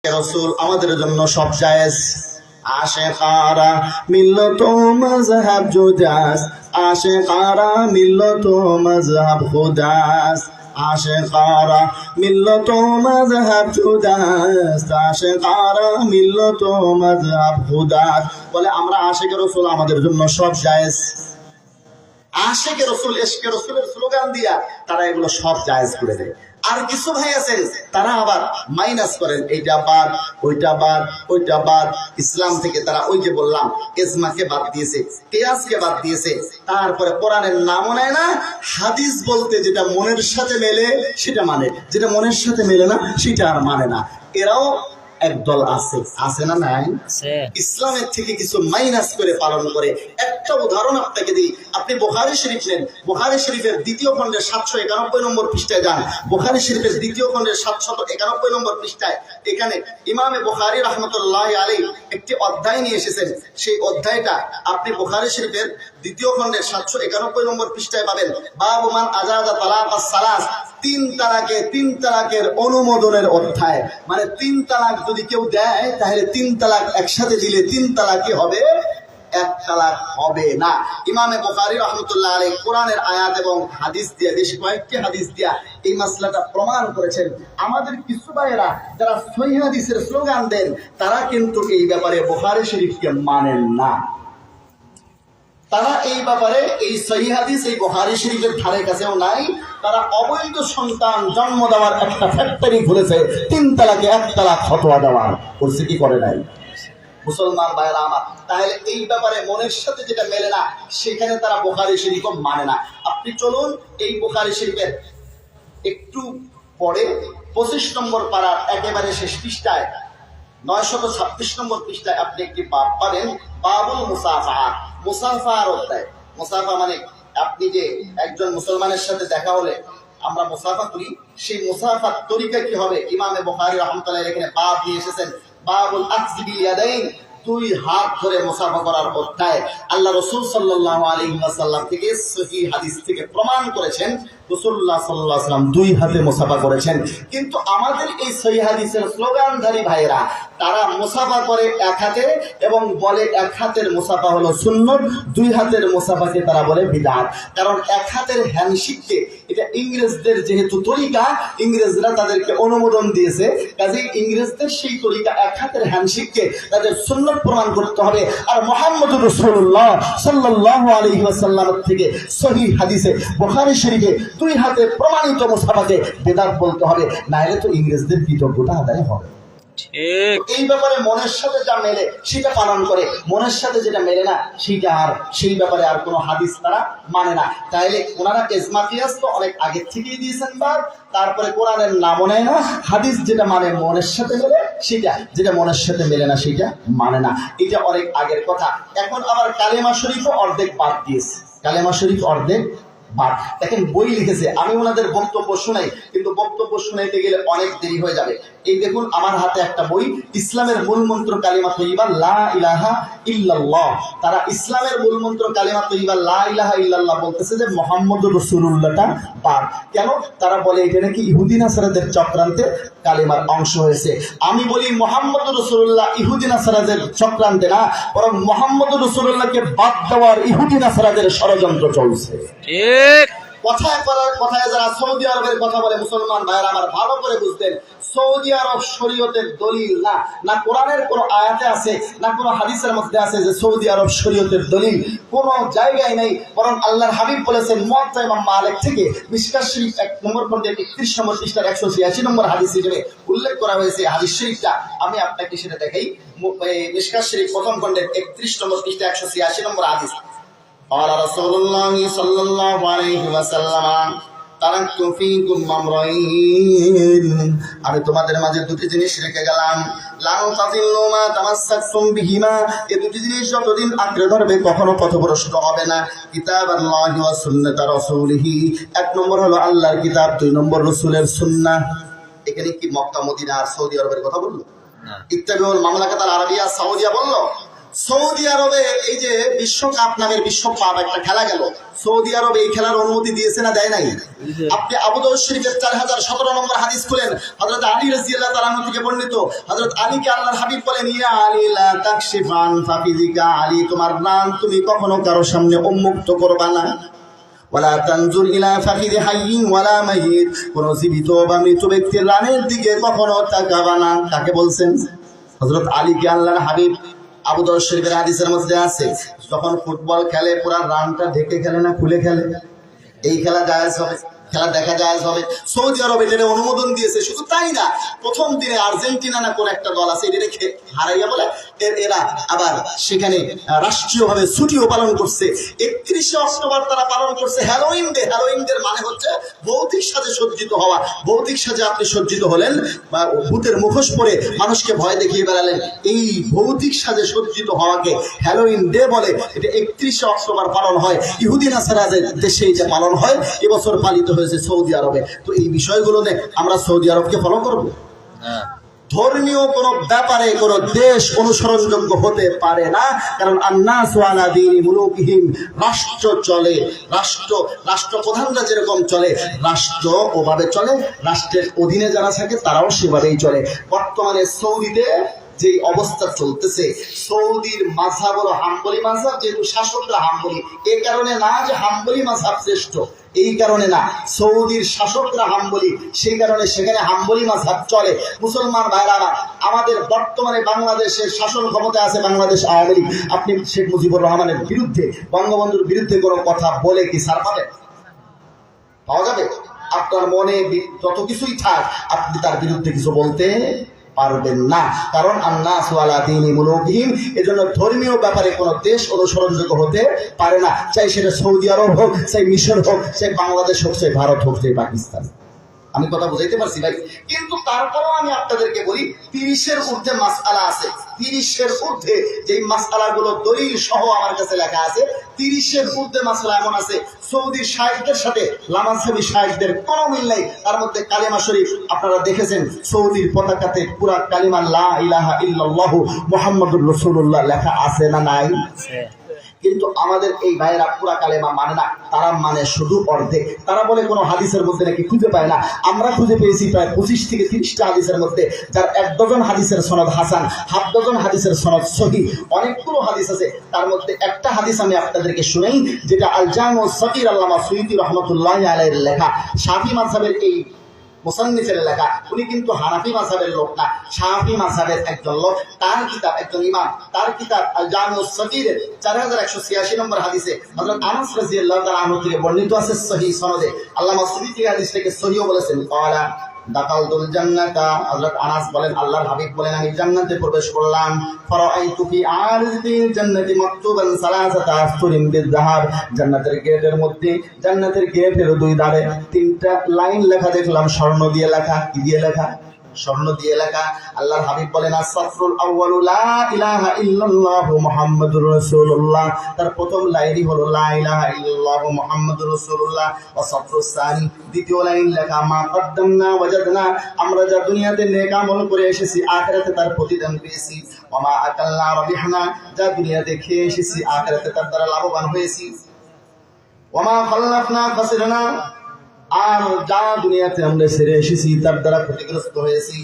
রাসূল আমাদের জন্য সব জায়েজ। আশিকারা মিল্লত মাযহাব জুদাস, আশিকারা মিল্লত মাযহাব খুদাস, আশিকারা মিল্লত মাযহাব জুদাস, আশিকারা মিল্লত মাযহাব খুদাস। বলে আমরা আশিক রাসূল আমাদের জন্য সব জায়েজ। আশিক রাসূল ইশক রাসূলের স্লোগান দিয়া তারা এগুলো সব জায়েজ করে দেয়। আর কিছু ভাই আছেন তারা আবার মাইনাস করেন, এইটা বাদ ওইটা বাদ ওইটা বাদ। ইসলাম থেকে তারা ওই যে বললাম ইজমাকে বাদ দিয়েছে, কিয়াসকে বাদ দিয়েছে, তারপরে কোরআনের নামও নেয় না। হাদিস বলতে যেটা মনের সাথে মেলে সেটা মানে, যেটা মনের সাথে মেলে না সেটা আর মানে না। এরাও একদল আছে না নাই? ইসলামের থেকে কিছু মাইনাস করে পালন করে। একটা উদাহরণ আপনাকে দিই, আপনি বুখারী শরীফ নেন, বুখারী শরীফের দ্বিতীয় খণ্ডের 791 নম্বর পৃষ্ঠায় যান। বুখারী শরীফের দ্বিতীয় খণ্ডের 791 নম্বর পৃষ্ঠায় এখানে ইমামে বুখারী রাহমাতুল্লাহি আলাইহি একটি অধ্যায় নিয়ে এসেছেন। সেই অধ্যায়টা আপনি বুখারী শরীফের দ্বিতীয় খণ্ডের 791 নম্বর পৃষ্ঠায় পাবেন। বাবু মান আজাদা তালাকাস সালাস, তিন তালাকের অনুমোদনের অধ্যায়। মানে তিন তালাক যদি কেউ দেয় তাহলে তিন তালাক একসাথে দিলে তিন তালাকই হবে, এক তালাক হবে না। ইমামে বুখারী রাহমাতুল্লাহ আলাইহি কোরআনের আয়াত এবং হাদিস দিয়ে, বেশ কয়েকটি হাদিস দিয়া এই মাসলাটা প্রমাণ করেছেন। আমাদের কিছু ভাইয়েরা যারা সহিহ হাদিসের স্লোগান দেন তারা কিন্তু এই ব্যাপারে বুখারী শরীফকে মানেন না। তারা এই ব্যাপারে এই সহিহ হাদিস এই বুখারী শরীফের ধারে কাছেও নাই। তারা অবৈধ সন্তান জন্ম দেওয়ার একটা ফ্যাক্টরি খুলেছে, তিন তালাকে এক তালাক ফতোয়া দেওয়ার। করছে কি করে নাই? মুসলমান ভাইরা আমার, তাহলে এই ব্যাপারে মনের সাথে যেটা মেলে না সেখানে তারা বুখারী শরীফও মানে না। আপনি চলুন এই বুখারী শরীফের একটু পরে 25 নম্বর পারার একেবারে শেষ পৃষ্ঠায় 926 নম্বর পৃষ্ঠায় আপনি একটি বাব পাবেন, বাবুল মুসাফা। মুসাফার অধ্যায়। মুসাফা মানে আপনি যে একজন মুসলমানের সাথে দেখা হলে আমরা মুসাফা করি, সেই মুসাফার তরিকা কি হবে ইমামে বুখারী রাহমাতুল্লাহ আলাইহি এখানে বাব নিয়ে এসেছেন। বাবুল আকযি বিল ইয়াদাইন, দুই হাত ধরে মুসাফা করার অধ্যায়। আল্লাহ রাসূল সাল্লাল্লাহু আলাইহি ওয়াসাল্লাম থেকে সহিহ হাদিস থেকে প্রমাণ করেছেন রাসূলুল্লাহ সাল্লাল্লাহু আলাইহি ওয়াসাল্লাম দুই হাতে মুসাফা করেছেন। কিন্তু আমাদের এই সহিহ হাদিসের স্লোগানধারী ভাইরা তারা মুসাফা করে এক হাতে এবং বলে এক হাতের মুসাফা হলো সুন্নত, দুই হাতের মুসাফাকে তারা বলে বিদআত। কারণ এক হাতের হ্যান্ডশেককে, এটা ইংরেজদের যেহেতু তরিকা, ইংরেজরা তাদেরকে অনুমোদন দিয়েছে, কাজেই ইংরেজদের সেই তরিকা এক হাতের হ্যান্ডশেককে তাদের সুন্নত প্রমাণ করতে হবে। আর মুহাম্মদুর রাসূলুল্লাহ সাল্লাল্লাহু আলাইহি ওয়াসাল্লাম থেকে সহিহ হাদিসে বুখারী শরীফে দুই হাতে প্রমাণিত মুসাফাকে বিদআত বলতে হবে, না হলে তো ইংরেজদের কৃতজ্ঞতা আদায় হবে। এই ব্যাপারে মনের সাথে যা মেলে সেটা পালন করে, মনের সাথে যেটা মেলে না সেটা আর সেই ব্যাপারে আর কোনো হাদিস তারা মানে না। তাইলে ওনারা ইজমা কিয়াস তো অনেক আগে থেকেই দিয়েছেন বাদ, তারপরে কোরআনের নামও নেয় না। হাদিস যেটা মানে মনের সাথে মেলে সেটা, যেটা মনের সাথে মেলে না সেটা মানে না। এটা অনেক আগের কথা। এখন আবার কালেমা শরীফও অর্ধেক বাদ দিয়েছে, কালেমা শরীফ অর্ধেক বাদ। দেখেন বই লিখেছে, আমি ওনাদের বক্তব্য শুনাই, কিন্তু বক্তব্য শুনাইতে গেলে অনেক দেরি হয়ে যাবে। এই দেখুন আমার হাতে একটা বই, ইসলামের মূল মন্ত্র কালিমা তৈয়্যিবা লা ইলাহা ইল্লাল্লাহ। তারা ইসলামের মূল মন্ত্র কালিমা তৈয়্যিবা লা ইলাহা ইল্লাল্লাহ বলতেছে যে মুহাম্মদুর রাসূলুল্লাহটা বাদ। কেন? তারা বলে এটা নাকি ইহুদি নাসারাদের চক্রান্তে কালিমার অংশ হয়েছে। আমি বলি মুহাম্মদুর রাসূলুল্লাহ ইহুদি নাসারাদের চক্রান্তে না, বরং মুহাম্মদুর রাসূলুল্লাহকে বাদ দেওয়ার ইহুদি নাসারাদের ষড়যন্ত্র চলছে। কথায় যারা সৌদি আরবের কথা বলে মুসলমান ভাইয়েরা আমার ভালো করে বুঝতেন, সৌদি আরব শরীয়তের দলিল না, না কোরআনের কোন আয়াতে আছে না কোন হাদিসের মধ্যে আছে যে সৌদি আরব শরীয়তের দলিল, কোন জায়গায় নেই। বরং আল্লাহর হাবিব বলেছেন মুয়াত্তা ইমাম মালিক থেকে মিশকাত শরীফ 1 নম্বর খণ্ডের 31 নম্বর পৃষ্ঠার 186 নম্বর হাদিস হিসেবে উল্লেখ করা হয়েছে। হাদিস শরীফটা আমি আপনাকে সেটা দেখাই। মিশকাত শরীফ প্রথম খণ্ডের 31 নম্বর পৃষ্ঠা 186 নম্বর হাদিস। قال رسول الله صلى الله عليه وسلم তারাকতু ফীকুম আমরাইন, আমি তোমাদের মাঝে দুটি জিনিস রেখে গেলাম, লান তাযিল্লু মা তামাসসাকতুম বিহিমা, এই দুটি জিনিস যতদিন আঁকড়ে ধরবে কখনো পথভ্রষ্ট হবে না। কিতাবাল্লাহি ওয়া সুন্নাতা রাসূলিহি, 1 নম্বর হলো আল্লাহর কিতাব, 2 নম্বর রাসূলের সুন্নাহ। এখানে কি মক্কা মদিনা আর সৌদি আরবের কথা বললো? ইত্তাবিউল মামলাকাতুল আরাবিয়া সাউদিয়া বললো? সৌদি আরবে এই যে বিশ্বকাপ নামের বিশ্বকাপ একটা খেলা গেল, সৌদি আরবে এই খেলার অনুমতি দিয়েছে না দেয় নাই? আপনি আবু দাউদ শরীফের 4017 নম্বর হাদিস খুলেন, হযরত আলী রাদিয়াল্লাহু তাআলা আনহু থেকে বর্ণিত, হযরত আলীকে আল্লাহর হাবিব বলেন, ইয়া আলী লা তাকশিফান ফাফিজিকা, আলী তোমার রান তুমি কখনো কারো সামনে উন্মুক্ত করবা না। ওয়ালা তানজুর ইলা ফাখিদি হাইয়িন ওয়ালা মাইয়িত, কোন জীবিত বা মৃত ব্যক্তির রানের দিকে কখনো তাকাবা না। কাকে বলছেন? হযরত আলীকে আল্লাহর হাবিব। আবু দাউদ শরীফের হাদিসের মধ্যে আছে, যখন ফুটবল খেলে পুরা রানটা ঢেকে খেলে না খুলে খেলে? এই খেলা জায়েজ হবে, খেলা দেখা জায়েজ হবে। সৌদি আরবে এটা অনুমোদন দিয়েছে। শুধু তাই না, প্রথম দিনে আর্জেন্টিনা না কোন একটা দল আছে, এটা হারাইয়া বলে এরা আবার সেখানে রাষ্ট্রীয়ভাবে ছুটিও পালন করছে। 31শে অক্টোবর তারা পালন করছে হ্যালোইন ডে। হ্যালোইন ডে মানে হচ্ছে ভৌতিক সাজে সজ্জিত হওয়া। ভৌতিক সাজে আপনি সজ্জিত হলেন বা ভূতের মুখোশ পরে মানুষকে ভয় দেখিয়ে বেড়ালেন, এই ভৌতিক সাজে সজ্জিত হওয়াকে হ্যালোইন ডে বলে। এটা 31শে অক্টোবর পালন হয়। ইহুদি নাসারাদের দেশে এটা পালন হয়, এবছর পালিত হয়েছে সৌদি আরবে। তো এই বিষয়গুলো নিয়ে আমরা সৌদি আরবকে ফলো করব? ধর্মীয় কোন ব্যাপারে কোন দেশ অনুসরণযোগ্য হতে পারে না, কারণ আন্নাসু আলা দীনি মুলুকিহিম, রাষ্ট্র চলে, রাষ্ট্রপ্রধানরা যেরকম চলে রাষ্ট্র ওভাবে চলে, রাষ্ট্রের অধীনে যারা থাকে তারাও সেভাবেই চলে। বর্তমানে সৌদিতে যে অবস্থা চলতেছে, সৌদির মাযহাব হলো হাম্বলি মাযহাব, যেহেতু শাসকরা হাম্বলি, এই কারণে না যে হাম্বলি মাযহাব শ্রেষ্ঠ, এই কারণে না, সৌদির শাসকরা হাম্বলি, সেই কারণে সেখানে হাম্বলি মাযহাব চলে। মুসলমান ভাইরা আমাদের বর্তমানে বাংলাদেশের শাসন ক্ষমতা আছে বাংলাদেশ আওয়ামী লীগ। আপনি শেখ মুজিবুর রহমানের বিরুদ্ধে, বঙ্গবন্ধুর বিরুদ্ধে কোনো কথা বলে কি ছাড় পাবেন? পাওয়া যাবে? আপনার মনে যত কিছুই থাক, আপনি তার বিরুদ্ধে কিছু বলতে পারবেন না, কারণ আন্নাসু আলা দীনি মুলুকিহিম। এজন্য ধর্মীয় ব্যাপারে কোনো দেশ অনুসরণযোগ্য হতে পারে না, চাই সেটা সৌদি আরব হোক, চাই মিশর হোক, চাই বাংলাদেশ হোক, চাই ভারত হোক, চাই পাকিস্তান। আমি কথা বুঝাইতে পারছি ভাই? কিন্তু তারপরেও আমি আপনাদেরকে বলি, 30-এর ঊর্ধ্বে মাসআলা আছে। 30-এর ঊর্ধ্বে যেই মাসআলাগুলো দলিল সহ আমার কাছে লেখা আছে, 30-এর ঊর্ধ্বে মাসআলা এমন আছে সৌদির শায়েখদের সাথে লামাজহাবি শায়েখদের কোনো মিল নেই। তার মধ্যে কালিমা শরীফ আপনারা দেখেছেন, সৌদির পতাকাতে পুরা কালিমা লা ইলাহা ইল্লাল্লাহু মুহাম্মাদুর রাসূলুল্লাহ লেখা আছে না নাই? কিন্তু আমাদের এই ভাইয়েরা পুরা কালেমা মানে না, তারা মানে শুধু অর্ধেক। তারা বলে কোনো হাদিসের মধ্যে নাকি খুঁজে পায় না। আমরা খুঁজে পেয়েছি প্রায় 25 থেকে 30টা হাদিসের মধ্যে, যার 1 ডজন হাদিসের সনদ হাসান, 1/2 ডজন হাদিসের সনদ সহিহ, অনেকগুলো হাদিস আছে। তার মধ্যে একটা হাদিস আমি আপনাদেরকে শুনাই, যেটা আল জামিউস সগীর আল্লামা সুয়ুতী রাহমাতুল্লাহি আলাইহির লেখা, শাফি মাযহাবের এই মুসান্নিফের লেখা। উনি কিন্তু হানাফি মাযহাবের লোক না, শাফি মাযহাবের একজন লোক। তার কিতাব, একজন ইমাম, তার কিতাব আল জামিউস সগীরের 4186 নম্বর হাদিসে হযরত আনাস রাদিয়াল্লাহু তাআলা আনহু থেকে বর্ণিত আছে সহিহ সনদে। আল্লামা সুয়ুতী হাদিসটাকে সহিহ বলেছেন। ক্বালা দাখালতুল জান্নাতা, হযরত আনাস বলেন আল্লাহর হাবিব বলেন আমি জান্নাতে প্রবেশ করলাম। ফারাআইতু ফি আরজিল জান্নাতি মাকতুবান সালাসাতা আসতুরিন বিযহাব, জান্নাতের গেটের মধ্যে, জান্নাতের গেটের 2 ধারে 3টা লাইন লেখা দেখলাম, স্বর্ণ দিয়ে লেখা। কি দিয়ে লেখা? স্বর্ণ দিয়ে লেখা। আল্লাহর হাবিব বলেন আসফরুল আউয়ালু লা ইলাহা ইল্লাল্লাহু মুহাম্মাদুর রাসূলুল্লাহ, তার প্রথম লাইনই হলো লা ইলাহা ইল্লাল্লাহু মুহাম্মাদুর রাসূলুল্লাহ। ওয়া সফরুস সানি, দ্বিতীয় লাইন লেখা মা কদ্দামনা ওয়াজাদনা, আমরা যা দুনিয়াতে নেক আমল করে এসেছি আখিরাতে তার প্রতিদান পেয়েছি। ওয়া মা আকালনা রাবিহনা, যা দুনিয়াতে খেয়ে এসেছি আখিরাতে তার দ্বারা লাভবান হয়েছি। ওয়া মা খাল্লাফনা খাসিরনা, আর যা দুনিয়াতে আমরা ছেড়ে এসেছি তার দ্বারা ক্ষতিগ্রস্ত হয়েছি।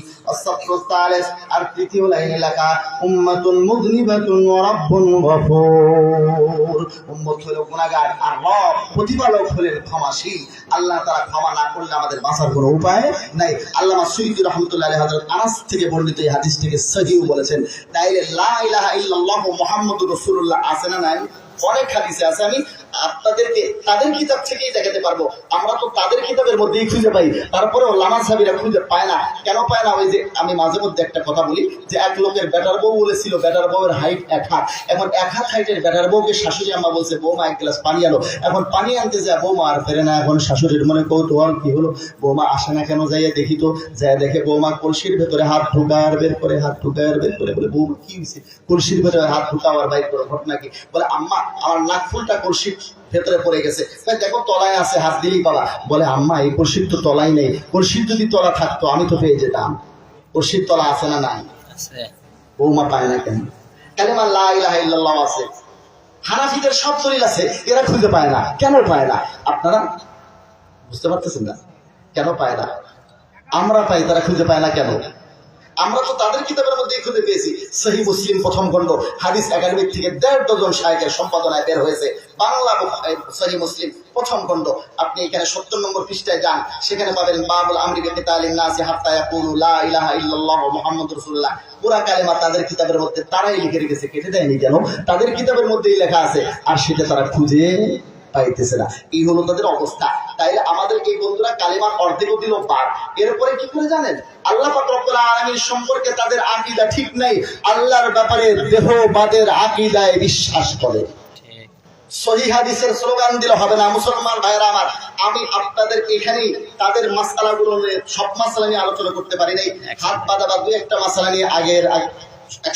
আর তৃতীয় লাইনে লেখা উম্মাতুন মুযনিবাতুন ওয়া রাব্বুন গফুর, উম্মত হলো গুনাহগার আর রব প্রতিপালক হলেন ক্ষমাশীল। আল্লাহ তাআলা ক্ষমা না করলে আমাদের বাঁচার কোনো উপায় নাই। আল্লামা সুয়ুতী রাহমাতুল্লাহি আলাইহি হযরত আনাস থেকে বর্ণিত এই হাদিসটিকে সহিহ বলেছেন। তাইলে লা ইলাহা ইল্লাল্লাহু মুহাম্মাদুর রাসূলুল্লাহ আছে না নাই? অনেক হাদিসে আছে, আমি আপনাদেরকে তাদের কিতাব থেকেই দেখাতে পারবো। আমরা তো তাদের কিতাবের মধ্যেই খুঁজে পাই, তারপরেও লামাজহাবিরা খুঁজে পায় না। কেন পায় না? ওই যে আমি মাঝে মধ্যে একটা কথা বলি যে এক লোকের বেটার বউ বলেছিল, বেটার বউয়ের হাইট 1 হাত। এখন 1 হাত হাইটের বেটার বউকে শাশুড়ি আম্মা বলছে বৌমা 1 গ্লাস পানি আনো। এখন পানি আনতে যায় বৌমা আর ফেরে না। এখন শাশুড়ির মনে কৌতূহল, কি হলো বৌমা আসে না কেন, যাইয়া দেখি তো। যায় দেখে বৌমা কলসির ভেতরে হাত ঢুকায় আর বের করে, হাত ঢুকায় আর বের করে। বলে বৌমা কি হয়েছে? কলসির ভেতরে হাত ঢুকাও আর বাইর করে, ঘটনা কি? বলে আম্মা আমার নাক ফুলটা কলসির ভেতরে পড়ে গেছে। দেখো তলায় আছে, হাত দিলেই পালা। বলে আম্মা এই কলসির তো তলাই নেই, কলসির যদি তলা থাকতো আমি তো পেয়ে যেতাম। কলসির তলা আছে না নাই? বৌমা পায় না কেন? কালেমা লা ইলাহা ইল্লাল্লাহ আছে। হানাফিদের সব দলিল আছে, এরা খুঁজে পায় না। কেন পায় না আপনারা বুঝতে পারতেছেন না? কেন পায় না? আমরা পাই, তারা খুঁজে পায় না কেন? আমরা তো তাদের কিতাবের মধ্যে খুঁজে পেয়েছি। সহিহ মুসলিম প্রথম খণ্ড, হাদিস একাডেমি থেকে 1.5 ডজন শায়খের সম্পাদনায় বের হয়েছে বাংলা সহিহ মুসলিম প্রথম খণ্ড। আপনি এখানে 70 নম্বর পৃষ্ঠায় যান, সেখানে পাবেন বাবুল আমরি বিকিতালিন নাসি হাত্তা ইয়াকুলু লা ইলাহা ইল্লাল্লাহ মুহাম্মাদুর রাসূলুল্লাহ। পুরা কালেমা তাদের কিতাবের মধ্যে তারাই লিখে রেখেছে, কেটে দেয়নি কেন? তাদের কিতাবের মধ্যেই লেখা আছে, আর সেটা তারা খুঁজে পাইতেছে না। এই হলো তাদের অবস্থা। তাইলে আমাদের এই বন্ধুরা কালেমার অর্ধেকও দিল পার। এরপরে কি করে জানেন? আল্লাহ পাক রব্বুল আলামিন সম্পর্কে তাদের আকীদা ঠিক নেই, আল্লাহর ব্যাপারে দেহবাদের আকীদায় বিশ্বাস করে। সহিহ হাদিসের স্লোগান দিলে হবে না। মুসলমান ভাইরা আমার, আমি আপনাদের এখানেই তাদের মাসআলাগুলো নিয়ে, সব মাসআলা নিয়ে আলোচনা করতে পারি নাই, হাত বাঁধা বা 2-1টা মাসআলা নিয়ে আগের এক